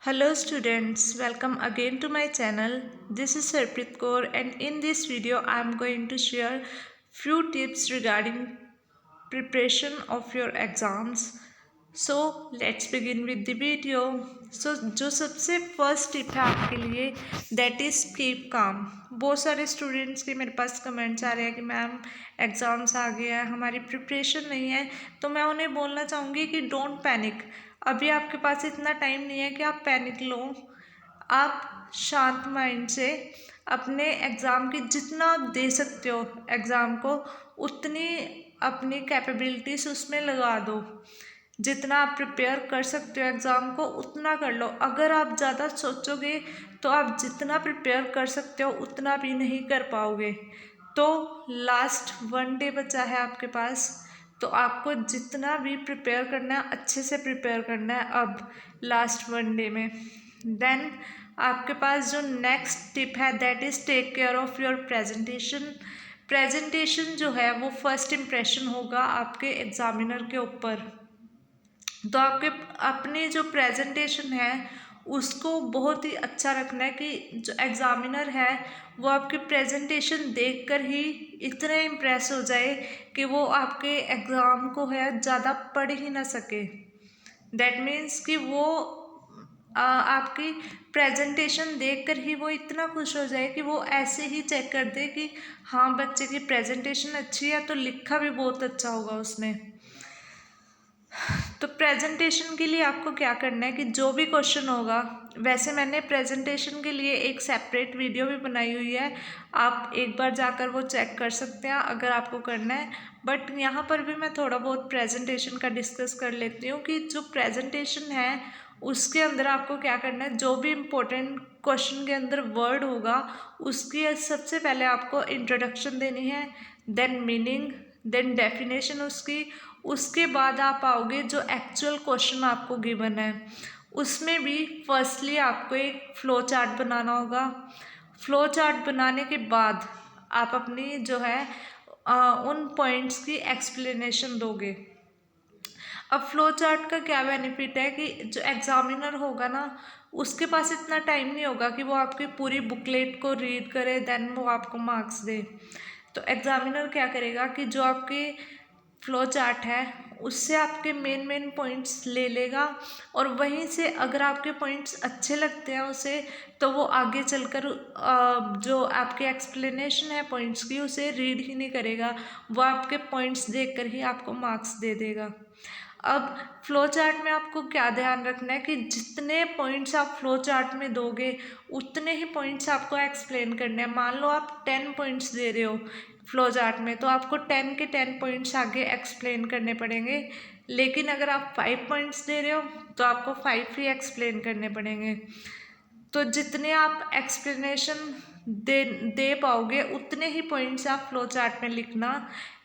Hello students, welcome again to my channel. This is Sarpreet Kaur and in this video I am going to share few tips regarding preparation of your exams. So let's begin with the video. So जो सबसे first tip है आपके लिए that is keep calm. बहुत सारे students के मेरे पास comments आ रहे हैं कि मैम एग्ज़ाम्स आ गए हैं, हमारी प्रिपरेशन नहीं है। तो मैं उन्हें बोलना चाहूँगी कि डोंट पैनिक। अभी आपके पास इतना टाइम नहीं है कि आप पैनिक लो। आप शांत माइंड से अपने एग्ज़ाम की जितना आप दे सकते हो एग्ज़ाम को उतनी अपनी कैपेबिलिटीज़ उसमें लगा दो। जितना आप प्रिपेयर कर सकते हो एग्ज़ाम को उतना कर लो। अगर आप ज़्यादा सोचोगे तो आप जितना प्रिपेयर कर सकते हो उतना भी नहीं कर पाओगे। तो लास्ट 1 डे बचा है आपके पास, तो आपको जितना भी प्रिपेयर करना है अच्छे से प्रिपेयर करना है अब लास्ट 1 डे में। देन आपके पास जो नेक्स्ट टिप है that is take care of your presentation. Presentation जो है वो फर्स्ट इम्प्रेशन होगा आपके एग्ज़ामिनर के ऊपर। तो आपके अपनी जो प्रेजेंटेशन है उसको बहुत ही अच्छा रखना है कि जो एग्ज़ामिनर है वो आपकी प्रेजेंटेशन देखकर ही इतने इम्प्रेस हो जाए कि वो आपके एग्ज़ाम को है ज़्यादा पढ़ ही ना सके। दैट मीन्स कि वो आपकी प्रेजेंटेशन देखकर ही वो इतना खुश हो जाए कि वो ऐसे ही चेक कर दे कि हाँ बच्चे की प्रेजेंटेशन अच्छी है तो लिखा भी बहुत अच्छा होगा उसने। तो प्रेजेंटेशन के लिए आपको क्या करना है कि जो भी क्वेश्चन होगा, वैसे मैंने प्रेजेंटेशन के लिए एक सेपरेट वीडियो भी बनाई हुई है, आप एक बार जाकर वो चेक कर सकते हैं अगर आपको करना है। बट यहाँ पर भी मैं थोड़ा बहुत प्रेजेंटेशन का डिस्कस कर लेती हूँ कि जो प्रेजेंटेशन है उसके अंदर आपको क्या करना है। जो भी इम्पोर्टेंट क्वेश्चन के अंदर वर्ड होगा उसकी सबसे पहले आपको इंट्रोडक्शन देनी है, देन मीनिंग, देन डेफिनेशन उसकी। उसके बाद आप आओगे जो एक्चुअल क्वेश्चन आपको गिवन है उसमें भी फर्स्टली आपको एक फ़्लो चार्ट बनाना होगा। फ़्लो चार्ट बनाने के बाद आप अपनी जो है उन पॉइंट्स की एक्सप्लेनेशन दोगे। अब फ़्लो चार्ट का क्या बेनिफिट है कि जो एग्ज़ामिनर होगा ना उसके पास इतना टाइम नहीं होगा कि वो आपकी पूरी बुकलेट को रीड करे देन वो आपको मार्क्स दे। तो एग्ज़ामिनर क्या करेगा कि जो आपकी फ़्लो चार्ट है उससे आपके मेन पॉइंट्स ले लेगा और वहीं से अगर आपके पॉइंट्स अच्छे लगते हैं उसे तो वो आगे चलकर जो आपके एक्सप्लेनेशन है पॉइंट्स की उसे रीड ही नहीं करेगा, वो आपके पॉइंट्स देखकर ही आपको मार्क्स दे देगा। अब फ़्लो चार्ट में आपको क्या ध्यान रखना है कि जितने पॉइंट्स आप फ़्लो चार्ट में दोगे उतने ही पॉइंट्स आपको एक्सप्लेन करने हैं। मान लो आप 10 पॉइंट्स दे रहे हो फ़्लो चार्ट में तो आपको 10 के 10 पॉइंट्स आगे एक्सप्लेन करने पड़ेंगे। लेकिन अगर आप 5 पॉइंट्स दे रहे हो तो आपको 5 ही एक्सप्लेन करने पड़ेंगे। तो जितने आप एक्सप्लेनेशन दे पाओगे उतने ही पॉइंट्स आप फ़्लो चार्ट में लिखना।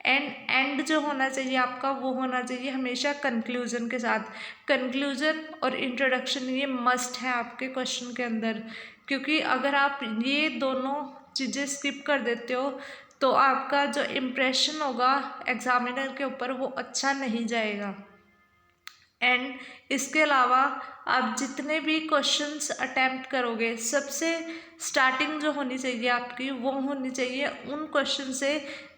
एंड जो होना चाहिए आपका वो होना चाहिए हमेशा कंक्लूजन के साथ। कंक्लूजन और इंट्रोडक्शन ये मस्ट है आपके क्वेश्चन के अंदर, क्योंकि अगर आप ये दोनों चीज़ें स्किप कर देते हो तो आपका जो इम्प्रेशन होगा एग्ज़ामिनर के ऊपर वो अच्छा नहीं जाएगा। एंड इसके अलावा आप जितने भी क्वेश्चंस अटैम्प्ट करोगे सबसे स्टार्टिंग जो होनी चाहिए आपकी वो होनी चाहिए उन क्वेश्चन से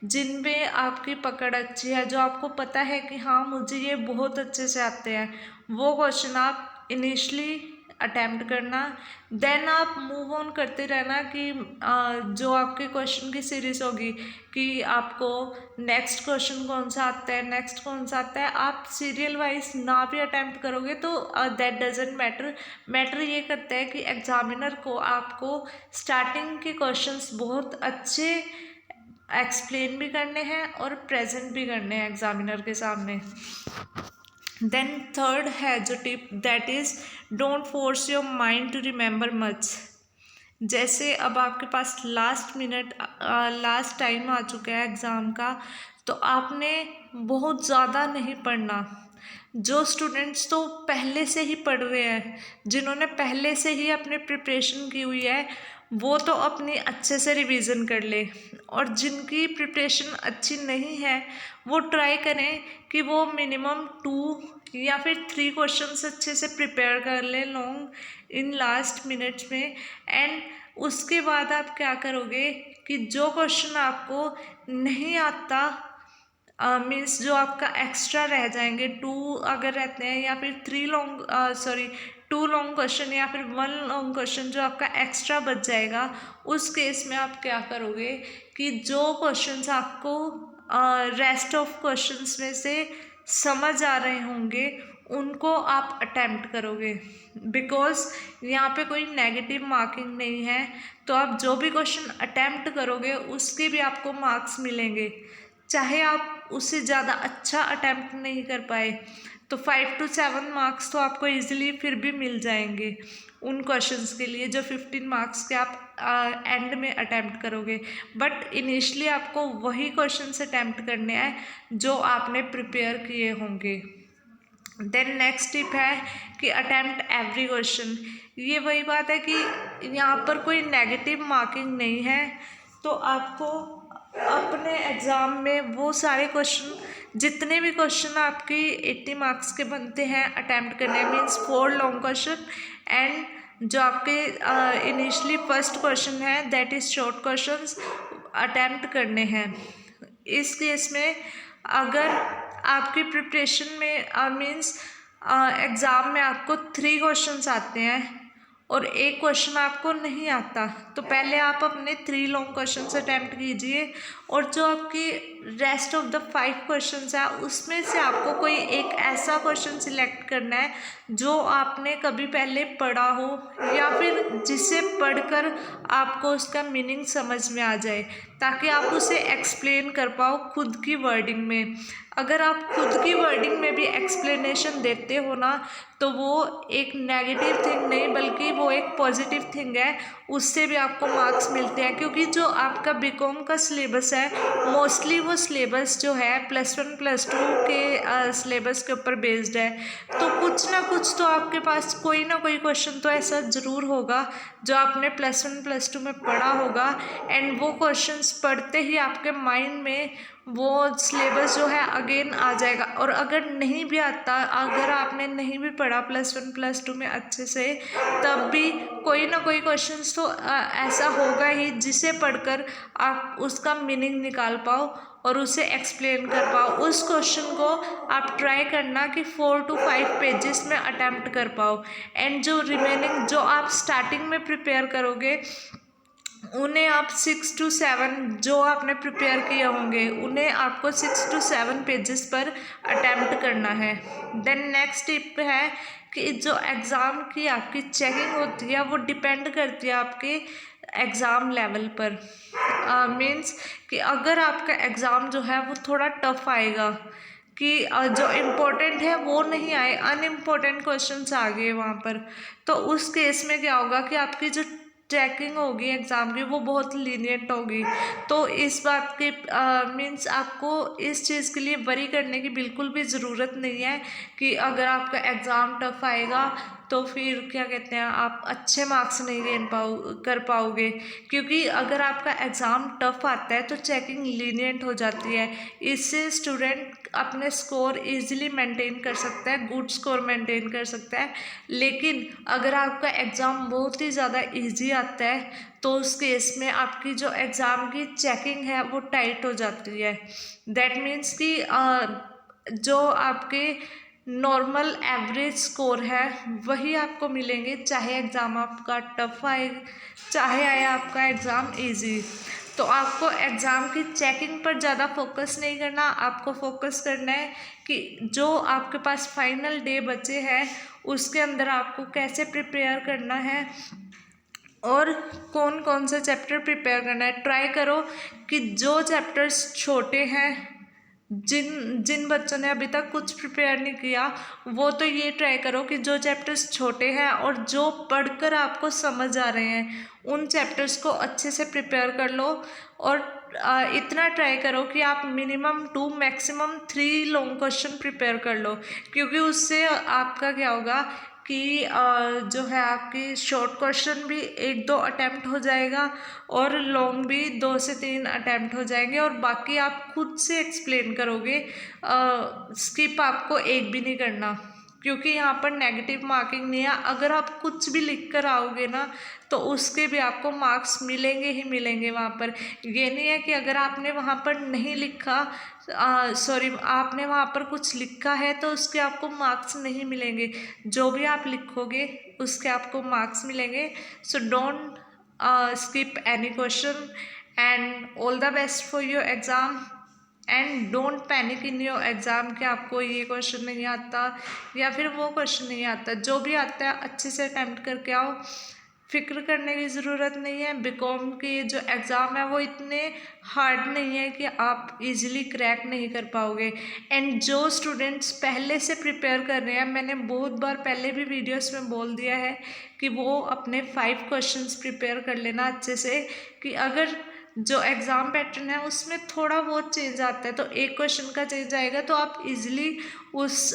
जिनमें आपकी पकड़ अच्छी है, जो आपको पता है कि हाँ मुझे ये बहुत अच्छे से आते हैं। वो क्वेश्चन आप इनिशियली अटैम्प्ट करना, देन आप मूव ऑन करते रहना कि जो आपके क्वेश्चन की सीरीज होगी कि आपको नेक्स्ट क्वेश्चन कौन सा आता है, नेक्स्ट कौन सा आता है। आप सीरियल वाइज ना भी अटैम्प्ट करोगे तो दैट डजेंट मैटर ये करता है कि एग्ज़ामिनर को आपको स्टार्टिंग के क्वेश्चंस बहुत अच्छे एक्सप्लेन भी करने हैं और प्रेजेंट भी करने हैं एग्ज़ामिनर के सामने। देन थर्ड है जो tip that is don't force your mind to remember much. जैसे अब आपके पास लास्ट टाइम आ चुका है एग्ज़ाम का, तो आपने बहुत ज़्यादा नहीं पढ़ना। जो स्टूडेंट्स तो पहले से ही पढ़ रहे हैं, जिन्होंने पहले से ही अपनी प्रिपरेशन की हुई है, वो तो अपनी अच्छे से रिवीजन कर ले, और जिनकी प्रिपरेशन अच्छी नहीं है वो ट्राई करें कि वो मिनिमम 2 या फिर 3 क्वेश्चंस अच्छे से प्रिपेयर कर लें लॉन्ग इन लास्ट मिनट्स में। एंड उसके बाद आप क्या करोगे कि जो क्वेश्चन आपको नहीं आता, मीन्स जो आपका एक्स्ट्रा रह जाएंगे, 2 अगर रहते हैं या फिर 2 लॉन्ग क्वेश्चन या फिर 1 लॉन्ग क्वेश्चन जो आपका एक्स्ट्रा बच जाएगा, उस केस में आप क्या करोगे कि जो क्वेश्चंस आपको रेस्ट ऑफ क्वेश्चंस में से समझ आ रहे होंगे उनको आप अटेम्प्ट करोगे। बिकॉज यहाँ पे कोई नेगेटिव मार्किंग नहीं है, तो आप जो भी क्वेश्चन अटेम्प्ट करोगे उसके भी आपको मार्क्स मिलेंगे, चाहे आप उससे ज़्यादा अच्छा अटेम्प्ट नहीं कर पाए तो 5 to 7 मार्क्स तो आपको इजीली फिर भी मिल जाएंगे उन क्वेश्चंस के लिए जो 15 मार्क्स के आप एंड में अटेम्प्ट करोगे। बट इनिशियली आपको वही क्वेश्चंस अटेम्प्ट करने हैं जो आपने प्रिपेयर किए होंगे। देन नेक्स्ट टिप है कि अटेम्प्ट एवरी क्वेश्चन। ये वही बात है कि यहाँ पर कोई नेगेटिव मार्किंग नहीं है, तो आपको अपने एग्ज़ाम में वो सारे क्वेश्चन, जितने भी क्वेश्चन आपकी 80 मार्क्स के बनते हैं, अटेम्प्ट करने हैं। मीन्स 4 लॉन्ग क्वेश्चन एंड जो आपके इनिशियली फर्स्ट क्वेश्चन है that is short questions attempt करने हैं। इस केस में अगर आपकी प्रिपरेशन में मीन्स एग्ज़ाम में आपको 3 क्वेश्चंस आते हैं और 1 क्वेश्चन आपको नहीं आता, तो पहले आप अपने 3 लॉन्ग क्वेश्चंस अटेम्प्ट कीजिए, और जो आपकी रेस्ट ऑफ द 5 क्वेश्चंस है उसमें से आपको कोई एक ऐसा क्वेश्चन सिलेक्ट करना है जो आपने कभी पहले पढ़ा हो या फिर जिसे पढ़कर आपको उसका मीनिंग समझ में आ जाए, ताकि आप उसे एक्सप्लेन कर पाओ खुद की वर्डिंग में। अगर आप खुद की वर्डिंग में भी एक्सप्लेनेशन देते हो ना, तो वो एक नेगेटिव थिंग नहीं बल्कि वो एक पॉजिटिव थिंग है, उससे भी आपको मार्क्स मिलते हैं। क्योंकि जो आपका बीकॉम का सिलेबस है मोस्टली वो सिलेबस जो है +1 +2 के सिलेबस के ऊपर बेस्ड है, तो कुछ ना कुछ तो आपके पास कोई ना कोई क्वेश्चन तो ऐसा ज़रूर होगा जो आपने +1 +2 में पढ़ा होगा, एंड वो क्वेश्चंस पढ़ते ही आपके माइंड में वो सिलेबस जो है अगेन आ जाएगा। और अगर नहीं भी आता, अगर आपने नहीं भी पढ़ा +1 +2 में अच्छे से, तब भी कोई ना कोई क्वेश्चंस तो ऐसा होगा ही जिसे पढ़कर आप उसका मीनिंग निकाल पाओ और उसे एक्सप्लेन कर पाओ। उस क्वेश्चन को आप ट्राई करना कि 4 to 5 पेजेस में अटेम्प्ट कर पाओ, एंड जो रिमेनिंग जो आप स्टार्टिंग में प्रिपेयर करोगे उन्हें आप 6 to 7 जो आपने प्रिपेयर किए होंगे उन्हें आपको 6 to 7 पेजेस पर अटेम्प्ट करना है। देन नेक्स्ट टिप है कि जो एग्ज़ाम की आपकी चेकिंग होती है वो डिपेंड करती है आपके एग्ज़ाम लेवल पर। मीन्स कि अगर आपका एग्ज़ाम जो है वो थोड़ा टफ आएगा कि जो इम्पोर्टेंट है वो नहीं आए, अनइम्पोर्टेंट क्वेश्चंस आ गए वहाँ पर, तो उस केस में क्या होगा कि आपकी जो चेकिंग होगी एग्ज़ाम की वो बहुत लीनियंट होगी। तो इस बात के मीन्स आपको इस चीज़ के लिए वरी करने की बिल्कुल भी ज़रूरत नहीं है कि अगर आपका एग्ज़ाम टफ आएगा तो फिर क्या कहते हैं आप अच्छे मार्क्स नहीं कर पाओगे। क्योंकि अगर आपका एग्ज़ाम टफ आता है तो चेकिंग लीनियंट हो जाती है, इससे स्टूडेंट अपने स्कोर इजीली मेंटेन कर सकता है, गुड स्कोर मेंटेन कर सकता है। लेकिन अगर आपका एग्ज़ाम बहुत ही ज़्यादा इजी आता है तो उस केस में आपकी जो एग्ज़ाम की चेकिंग है वो टाइट हो जाती है। दैट मीन्स कि जो आपके नॉर्मल एवरेज स्कोर है वही आपको मिलेंगे, चाहे एग्ज़ाम आपका टफ आए चाहे आए आपका एग्ज़ाम इजी। तो आपको एग्ज़ाम की चेकिंग पर ज़्यादा फोकस नहीं करना, आपको फोकस करना है कि जो आपके पास फाइनल डे बचे हैं उसके अंदर आपको कैसे प्रिपेयर करना है और कौन कौन से चैप्टर प्रिपेयर करना है। ट्राई करो कि जो चैप्टर्स छोटे हैं, जिन बच्चों ने अभी तक कुछ प्रिपेयर नहीं किया, वो तो ये ट्राई करो कि जो चैप्टर्स छोटे हैं और जो पढ़कर आपको समझ आ रहे हैं उन चैप्टर्स को अच्छे से प्रिपेयर कर लो। और इतना ट्राई करो कि आप minimum 2 maximum 3 long question prepare कर लो, क्योंकि उससे आपका क्या होगा कि जो है आपकी शॉर्ट क्वेश्चन भी 1-2 अटैम्प्ट हो जाएगा और लॉन्ग भी 2 से 3 अटैम्प्ट हो जाएंगे, और बाकी आप खुद से एक्सप्लेन करोगे। स्किप आपको एक भी नहीं करना, क्योंकि यहाँ पर नेगेटिव मार्किंग नहीं है। अगर आप कुछ भी लिख कर आओगे ना तो उसके भी आपको मार्क्स मिलेंगे ही मिलेंगे वहाँ पर। ये नहीं है कि अगर आपने वहाँ पर नहीं लिखा, सॉरी, आपने वहाँ पर कुछ लिखा है तो उसके आपको मार्क्स नहीं मिलेंगे। जो भी आप लिखोगे उसके आपको मार्क्स मिलेंगे। So don't skip any question, and all the best for your exam, and don't panic in your exam कि आपको ये क्वेश्चन नहीं आता या फिर वो क्वेश्चन नहीं आता। जो भी आता है अच्छे से अटैम्प्ट करके आओ, फिक्र करने की ज़रूरत नहीं है। बीकॉम के जो एग्ज़ाम है वो इतने हार्ड नहीं है कि आप इजीली क्रैक नहीं कर पाओगे। एंड जो स्टूडेंट्स पहले से प्रिपेयर कर रहे हैं, मैंने बहुत बार पहले भी वीडियोस में बोल दिया है कि वो अपने 5 क्वेश्चंस प्रिपेयर कर लेना अच्छे से, कि अगर जो एग्ज़ाम पैटर्न है उसमें थोड़ा बहुत चेंज आता है तो एक क्वेश्चन का चेंज आएगा तो आप इजीली उस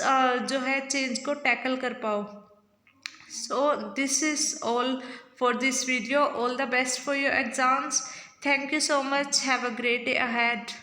जो है चेंज को टैकल कर पाओ। So this is all for this video. All the best for your exams. Thank you so much. Have a great day ahead.